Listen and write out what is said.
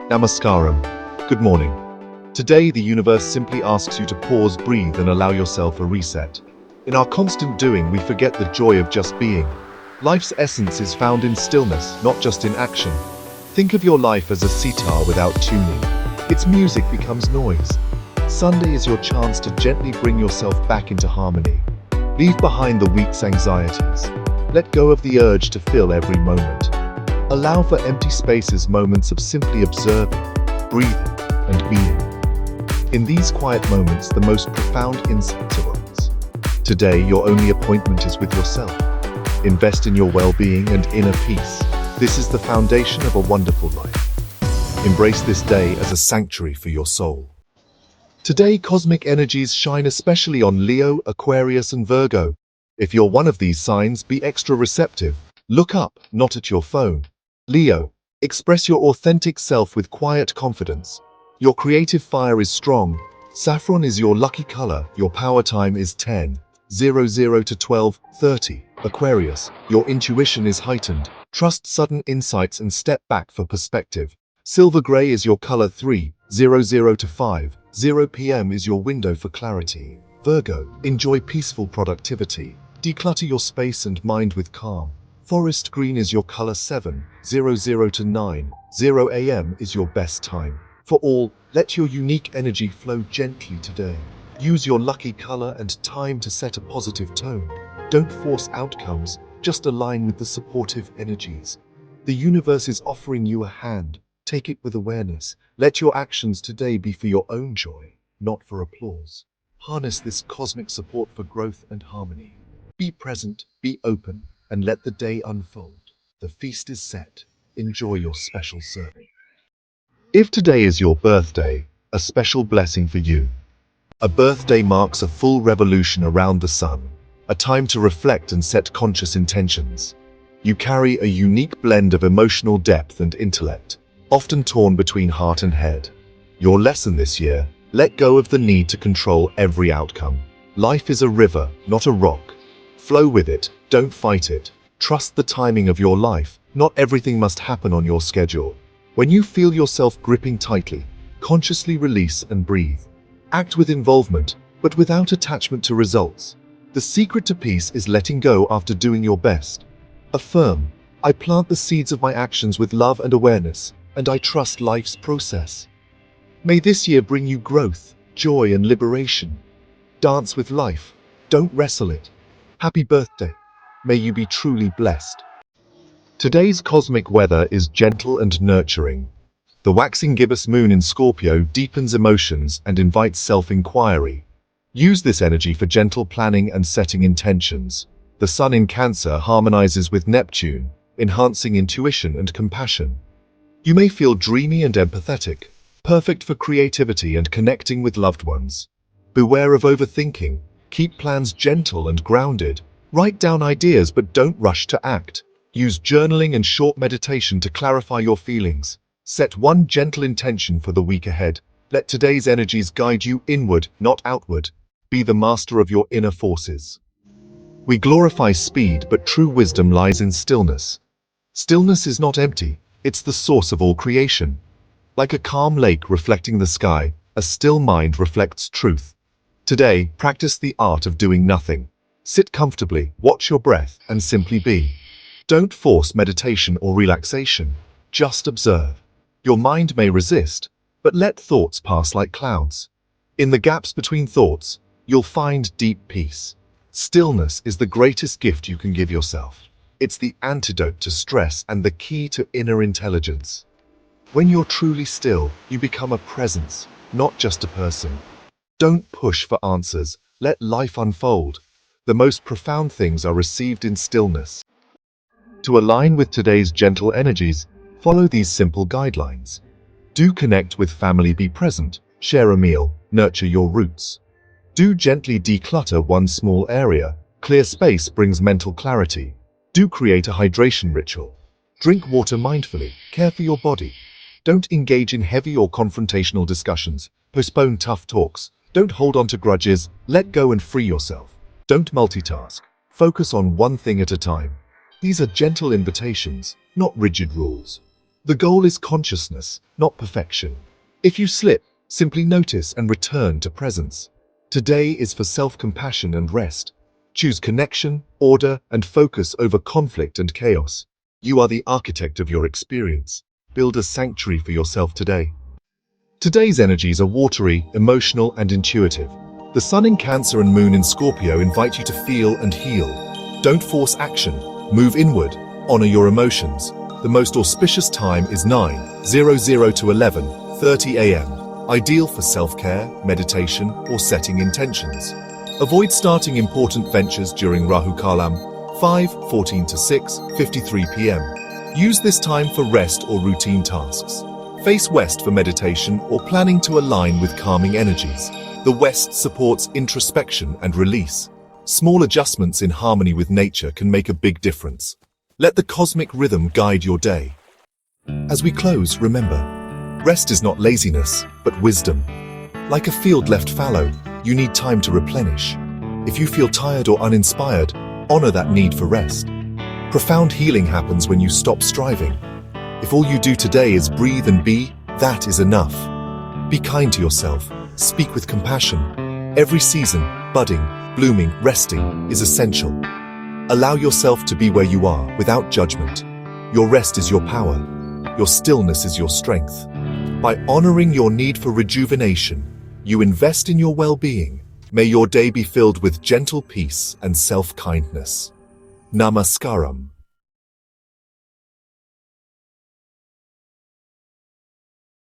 Namaskaram. Good morning. Today, the universe simply asks you to pause, breathe, and allow yourself a reset. In our constant doing, we forget the joy of just being. Life's essence is found in stillness, not just in action. Think of your life as a sitar without tuning. Its music becomes noise. Sunday is your chance to gently bring yourself back into harmony. Leave behind the week's anxieties. Let go of the urge to fill every moment. Allow for empty spaces, moments of simply observing, breathing, and being. In these quiet moments, the most profound insights arise. Today, your only appointment is with yourself. Invest in your well-being and inner peace. This is the foundation of a wonderful life. Embrace this day as a sanctuary for your soul. Today, cosmic energies shine especially on Leo, Aquarius, and Virgo. If you're one of these signs, be extra receptive. Look up, not at your phone. Leo, express your authentic self with quiet confidence. Your creative fire is strong. Saffron is your lucky color. Your power time is 10:00 to 12:30. Aquarius, your intuition is heightened. Trust sudden insights and step back for perspective. Silver gray is your color. 3:00 to 5:00 p.m. is your window for clarity. Virgo, enjoy peaceful productivity. Declutter your space and mind with calm. Forest green is your color. 7:00 to 9:00 a.m. is your best time. For all, let your unique energy flow gently today. Use your lucky color and time to set a positive tone. Don't force outcomes, just align with the supportive energies. The universe is offering you a hand. Take it with awareness. Let your actions today be for your own joy, not for applause. Harness this cosmic support for growth and harmony. Be present, be open, and let the day unfold. The feast is set. Enjoy your special serving. If today is your birthday, a special blessing for you. A birthday marks a full revolution around the sun, a time to reflect and set conscious intentions. You carry a unique blend of emotional depth and intellect, often torn between heart and head. Your lesson this year: let go of the need to control every outcome. Life is a river, not a rock. Flow with it, don't fight it. Trust the timing of your life. Not everything must happen on your schedule. When you feel yourself gripping tightly, consciously release and breathe. Act with involvement, but without attachment to results. The secret to peace is letting go after doing your best. Affirm, I plant the seeds of my actions with love and awareness, and I trust life's process. May this year bring you growth, joy, and liberation. Dance with life, don't wrestle it. Happy birthday. May you be truly blessed. Today's cosmic weather is gentle and nurturing. The waxing gibbous moon in Scorpio deepens emotions and invites self-inquiry. Use this energy for gentle planning and setting intentions. The sun in Cancer harmonizes with Neptune, enhancing intuition and compassion. You may feel dreamy and empathetic, perfect for creativity and connecting with loved ones. Beware of overthinking. Keep plans gentle and grounded. Write down ideas but don't rush to act. Use journaling and short meditation to clarify your feelings. Set one gentle intention for the week ahead. Let today's energies guide you inward, not outward. Be the master of your inner forces. We glorify speed, but true wisdom lies in stillness. Stillness is not empty, it's the source of all creation. Like a calm lake reflecting the sky, a still mind reflects truth. Today, practice the art of doing nothing. Sit comfortably, watch your breath, and simply be. Don't force meditation or relaxation. Just observe. Your mind may resist, but let thoughts pass like clouds. In the gaps between thoughts, you'll find deep peace. Stillness is the greatest gift you can give yourself. It's the antidote to stress and the key to inner intelligence. When you're truly still, you become a presence, not just a person. Don't push for answers. Let life unfold. The most profound things are received in stillness. To align with today's gentle energies, follow these simple guidelines. Do connect with family, be present, share a meal, nurture your roots. Do gently declutter one small area. Clear space brings mental clarity. Do create a hydration ritual. Drink water mindfully, care for your body. Don't engage in heavy or confrontational discussions. Postpone tough talks. Don't hold on to grudges. Let go and free yourself. Don't multitask. Focus on one thing at a time. These are gentle invitations, not rigid rules. The goal is consciousness, not perfection. If you slip, simply notice and return to presence. Today is for self-compassion and rest. Choose connection, order, and focus over conflict and chaos. You are the architect of your experience. Build a sanctuary for yourself today. Today's energies are watery, emotional, and intuitive. The Sun in Cancer and Moon in Scorpio invite you to feel and heal. Don't force action. Move inward. Honor your emotions. The most auspicious time is 9:00 to 11:30 a.m. Ideal for self-care, meditation, or setting intentions. Avoid starting important ventures during Rahu Kalam, 5:14 to 6:53 p.m. Use this time for rest or routine tasks. Face west for meditation or planning to align with calming energies. The West supports introspection and release. Small adjustments in harmony with nature can make a big difference. Let the cosmic rhythm guide your day. As we close, remember, rest is not laziness, but wisdom. Like a field left fallow, you need time to replenish. If you feel tired or uninspired, honor that need for rest. Profound healing happens when you stop striving. If all you do today is breathe and be, that is enough. Be kind to yourself. Speak with compassion. Every season, budding, blooming, resting, is essential. Allow yourself to be where you are, without judgment. Your rest is your power. Your stillness is your strength. By honoring your need for rejuvenation, you invest in your well-being. May your day be filled with gentle peace and self-kindness. Namaskaram.